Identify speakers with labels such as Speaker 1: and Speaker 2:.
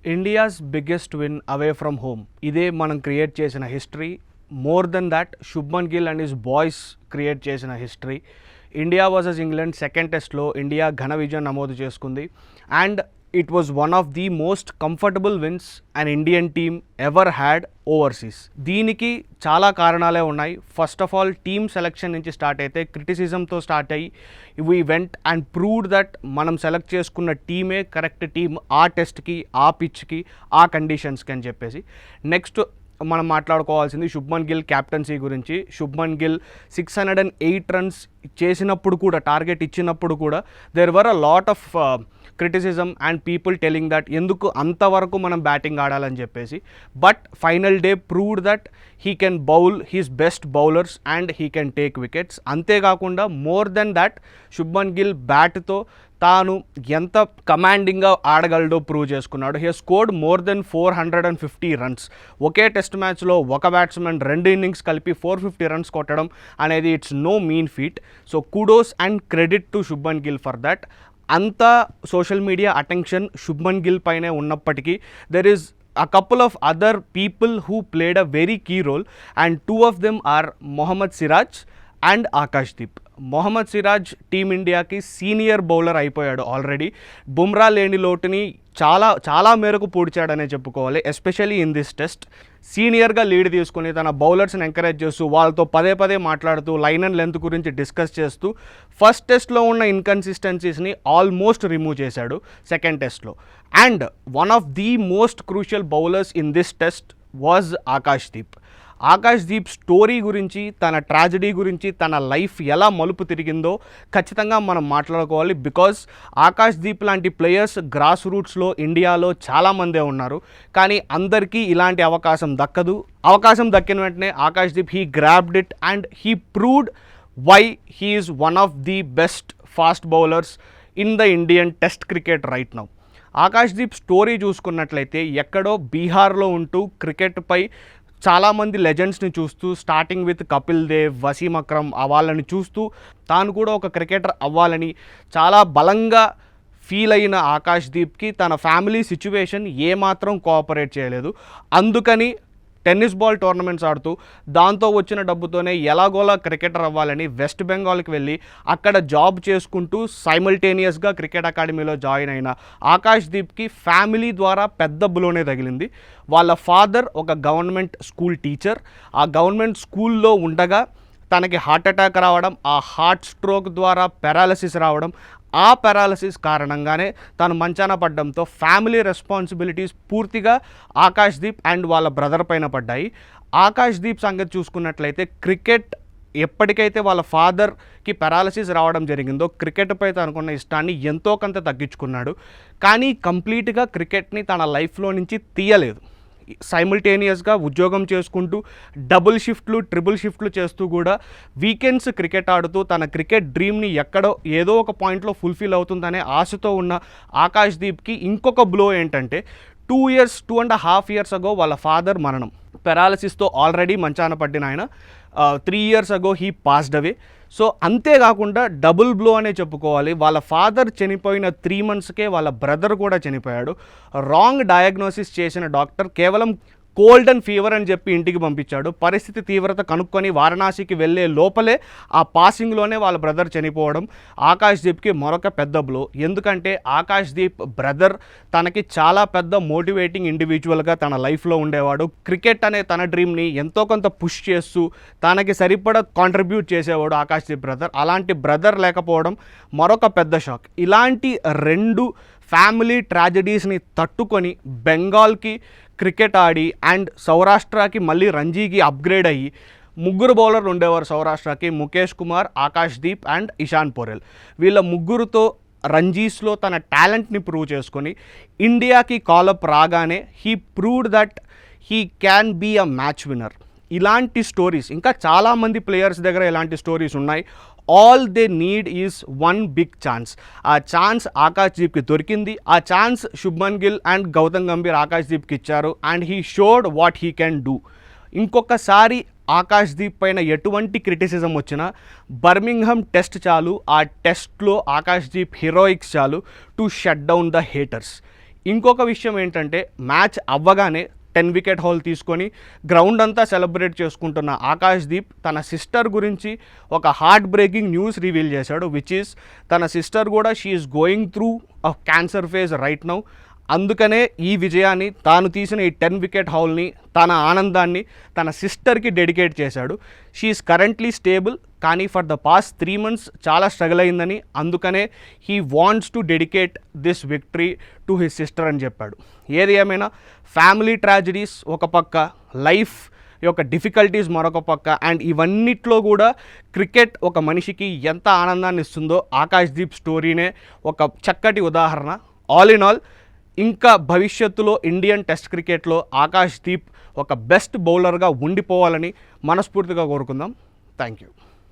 Speaker 1: India's biggest win away from home ఇదే మనం create చేసిన history. More than that Shubman Gill and his boys create చేసిన history. India versus England second టెస్ట్లో India ఘన విజయం నమోదు చేసుకుంది. And it was one of the most comfortable wins an Indian team ever had overseas. దీనికి చాలా కారణాలే ఉన్నాయి. First of all team selection నుంచి స్టార్ట్ అయితే క్రిటిసిజంతో స్టార్ట్ అయ్యి we went and proved that మనం సెలెక్ట్ చేసుకున్న టీమే కరెక్ట్ టీమ్ ఆ టెస్ట్కి, ఆ పిచ్కి, ఆ కండిషన్స్కి అని చెప్పేసి. నెక్స్ట్ మనం మాట్లాడుకోవాల్సింది శుభ్మన్ గిల్ క్యాప్టెన్సీ గురించి. శుభ్మన్ గిల్ 608 రన్స్ చేసినప్పుడు కూడా, టార్గెట్ ఇచ్చినప్పుడు కూడా there were a lot of criticism and people telling that ఎందుకు అంతవరకు మనం బ్యాటింగ్ ఆడాలని చెప్పేసి. But final day proved that he can bowl his best bowlers and he can take wickets. అంతేకాకుండా more than that Shubman Gill బ్యాట్తో తాను ఎంత కమాండింగ్గా ఆడగలడో ప్రూవ్ చేసుకున్నాడు. He scored more than 450 runs. ఒకే టెస్ట్ మ్యాచ్లో ఒక బ్యాట్స్మెన్ 2 ఇన్నింగ్స్ కలిపి 450 రన్స్ కొట్టడం అనేది it's no mean feat. So kudos and credit to Shubman Gill for that. అంత social media attention Shubman Gill పైనే ఉన్నప్పటికీ there is a couple of other people who played a very key role, and two of them are Mohammad Siraj and Akashdeep. Mohammad Siraj టీమిండియాకి senior bowler అయిపోయాడు already. Bumrah లేని లోటుని చాలా మేరకు పూడ్చాడనే చెప్పుకోవాలి. ఎస్పెషల్లీ ఇన్ దిస్ టెస్ట్ సీనియర్గా లీడ్ తీసుకుని తన బౌలర్స్ని ఎంకరేజ్ చేస్తూ వాళ్ళతో పదే పదే మాట్లాడుతూ లైన్ అండ్ లెంత్ గురించి డిస్కస్ చేస్తూ ఫస్ట్ టెస్ట్లో ఉన్న ఇన్కన్సిస్టెన్సీస్ని ఆల్మోస్ట్ రిమూవ్ చేశాడు సెకండ్ టెస్ట్లో. And one of the most crucial bowlers in this test was Akashdeep. Akashdeep story గురించి, తన ట్రాజడీ గురించి, తన లైఫ్ ఎలా మలుపు తిరిగిందో ఖచ్చితంగా మనం మాట్లాడుకోవాలి. బికాజ్ ఆకాష్దీప్ లాంటి ప్లేయర్స్ గ్రాస్ రూట్స్లో ఇండియాలో చాలామందే ఉన్నారు, కానీ అందరికీ ఇలాంటి అవకాశం దక్కదు. అవకాశం దక్కిన వెంటనే Akashdeep he grabbed it and he proved why he is one of the best fast bowlers in the Indian test cricket right now. Akashdeep story చూసుకున్నట్లయితే ఎక్కడో బీహార్లో ఉంటూ క్రికెట్పై చాలామంది లెజెండ్స్ని చూస్తూ, స్టార్టింగ్ విత్ కపిల్ దేవ్, వసీం అక్రమ్ వాళ్ళని చూస్తూ తాను కూడా ఒక క్రికెటర్ అవ్వాలని చాలా బలంగా ఫీల్ అయిన ఆకాష్దీప్కి తన ఫ్యామిలీ సిచ్యువేషన్ ఏమాత్రం కోఆపరేట్ చేయలేదు. అందుకని టెన్నిస్ బాల్ టోర్నమెంట్స్ ఆడుతూ దాంతో వచ్చిన డబ్బుతోనే ఎలాగోలా క్రికెటర్ అవ్వాలని వెస్ట్ బెంగాల్కి వెళ్ళి అక్కడ జాబ్ చేసుకుంటూ సైమల్టేనియస్గా క్రికెట్ అకాడమీలో జాయిన్ అయిన ఆకాష్దీప్కి ఫ్యామిలీ ద్వారా పెద్ద బ్లోనే తగిలింది. వాళ్ళ ఫాదర్ ఒక గవర్నమెంట్ స్కూల్ టీచర్. ఆ గవర్నమెంట్ స్కూల్లో ఉండగా తనకి హార్ట్ అటాక్ రావడం, ఆ హార్ట్ స్ట్రోక్ ద్వారా పారాలసిస్ రావడం, ఆ పారాలసిస్ కారణంగానే తను మంచాన పడ్డంతో ఫ్యామిలీ రెస్పాన్సిబిలిటీస్ పూర్తిగా ఆకాష్దీప్ అండ్ వాళ్ళ బ్రదర్ పైన పడ్డాయి. ఆకాష్దీప్ సంగతి చూసుకున్నట్లయితే క్రికెట్ ఎప్పటికైతే వాళ్ళ ఫాదర్కి పారాలసిస్ రావడం జరిగిందో క్రికెట్పై తనకున్న ఇష్టాన్ని ఎంతో కొంత తగ్గించుకున్నాడు. కానీ కంప్లీట్గా క్రికెట్ని తన లైఫ్లో నుంచి తీయలేదు. సైమల్టేనియస్గా ఉద్యోగం చేసుకుంటూ డబుల్ షిఫ్ట్లు, ట్రిపుల్ షిఫ్ట్లు చేస్తూ కూడా వీకెండ్స్ క్రికెట్ ఆడుతూ తన క్రికెట్ డ్రీమ్ని ఎక్కడో ఏదో ఒక పాయింట్లో ఫుల్ఫిల్ అవుతుందనే ఆశతో ఉన్న ఆకాష్దీప్కి ఇంకొక బ్లో ఏంటంటే 2.5 years అగో వాళ్ళ ఫాదర్ మరణం. పారాలసిస్తో ఆల్రెడీ మంచాన పడిన ఆయన 3 years అగో హీ పాస్డ్ అవే. సో అంతేకాకుండా డబుల్ బ్లో అనే చెప్పుకోవాలి. వాళ్ళ ఫాదర్ చనిపోయిన 3 monthsకే వాళ్ళ బ్రదర్ కూడా చనిపోయాడు. రాంగ్ డయాగ్నోసిస్ చేసిన డాక్టర్ కేవలం కోల్డ్ అండ్ ఫీవర్ అని చెప్పి ఇంటికి పంపించాడు. పరిస్థితి తీవ్రత కనుక్కొని వారణాసికి వెళ్ళే లోపలే ఆ పాసింగ్లోనే వాళ్ళ బ్రదర్ చనిపోవడం ఆకాష్దీప్కి మరొక పెద్ద బ్లో. ఎందుకంటే ఆకాష్దీప్ బ్రదర్ తనకి చాలా పెద్ద మోటివేటింగ్ ఇండివిజువల్గా తన లైఫ్లో ఉండేవాడు. క్రికెట్ అనే తన డ్రీమ్ని ఎంతో కొంత పుష్ చేస్తూ తనకి సరిపడా కాంట్రిబ్యూట్ చేసేవాడు ఆకాష్దీప్ బ్రదర్. అలాంటి బ్రదర్ లేకపోవడం మరొక పెద్ద షాక్. ఇలాంటి 2 ఫ్యామిలీ ట్రాజడీస్ని తట్టుకొని బెంగాల్కి క్రికెట్ ఆడి అండ్ సౌరాష్ట్రకి మళ్ళీ రంజీకి అప్గ్రేడ్ అయ్యి 3 బౌలర్లు ఉండేవారు సౌరాష్ట్రకి, ముఖేష్ కుమార్, ఆకాష్దీప్ అండ్ ఇషాన్ పోరెల్. వీళ్ళ ముగ్గురుతో రంజీస్లో తన టాలెంట్ని ప్రూవ్ చేసుకొని ఇండియాకి కాలప్ రాగానే he proved that he can be a match winner. ఇలాంటి స్టోరీస్ ఇంకా చాలామంది ప్లేయర్స్ దగ్గర ఇలాంటి స్టోరీస్ ఉన్నాయి. All they need is one big chance. ఆ ఛాన్స్ ఆకాష్దీప్కి దొరికింది. ఆ ఛాన్స్ శుభ్మన్ గిల్ అండ్ గౌతమ్ గంభీర్ ఆకాష్దీప్కి ఇచ్చారు and he showed what he can do. ఇంకొకసారి ఆకాష్దీప్ పైన ఎటువంటి క్రిటిసిజం వచ్చినా బర్మింగ్హామ్ టెస్ట్ చాలు, ఆ టెస్ట్లో ఆకాష్దీప్ హీరోయిక్స్ చాలు to shut down the haters. ఇంకొక విషయం ఏంటంటే మ్యాచ్ అవ్వగానే 10 వికెట్ హౌల్ తీసుకొని గ్రౌండ్ అంతా సెలబ్రేట్ చేసుకుంటున్న ఆకాష్దీప్ తన సిస్టర్ గురించి ఒక హార్ట్ బ్రేకింగ్ న్యూస్ రివీల్ చేశాడు, విచ్ ఈస్ తన సిస్టర్ కూడా she is going through a cancer phase right now. అందుకనే ఈ విజయాన్ని, తాను తీసిన ఈ 10 వికెట్ హౌల్ని, తన ఆనందాన్ని తన సిస్టర్కి డెడికేట్ చేశాడు. షీ ఈస్ కరెంట్లీ స్టేబుల్, కానీ ఫర్ ద పాస్ట్ 3 months చాలా స్ట్రగుల్ అయిందని, అందుకనే he wants to dedicate this victory to his sister అని చెప్పాడు. ఏది ఏమైనా ఫ్యామిలీ ట్రాజడీస్ ఒక పక్క, లైఫ్ యొక్క డిఫికల్టీస్ మరొక పక్క, అండ్ ఇవన్నిట్లో కూడా క్రికెట్ ఒక మనిషికి ఎంత ఆనందాన్ని ఇస్తుందో ఆకాష్దీప్ స్టోరీనే ఒక చక్కటి ఉదాహరణ. ఆల్ ఇన్ ఆల్, ఇంకా భవిష్యత్తులో ఇండియన్ టెస్ట్ క్రికెట్లో ఆకాష్దీప్ ఒక బెస్ట్ బౌలర్గా ఉండిపోవాలని మనస్ఫూర్తిగా కోరుకుందాం. Thank you.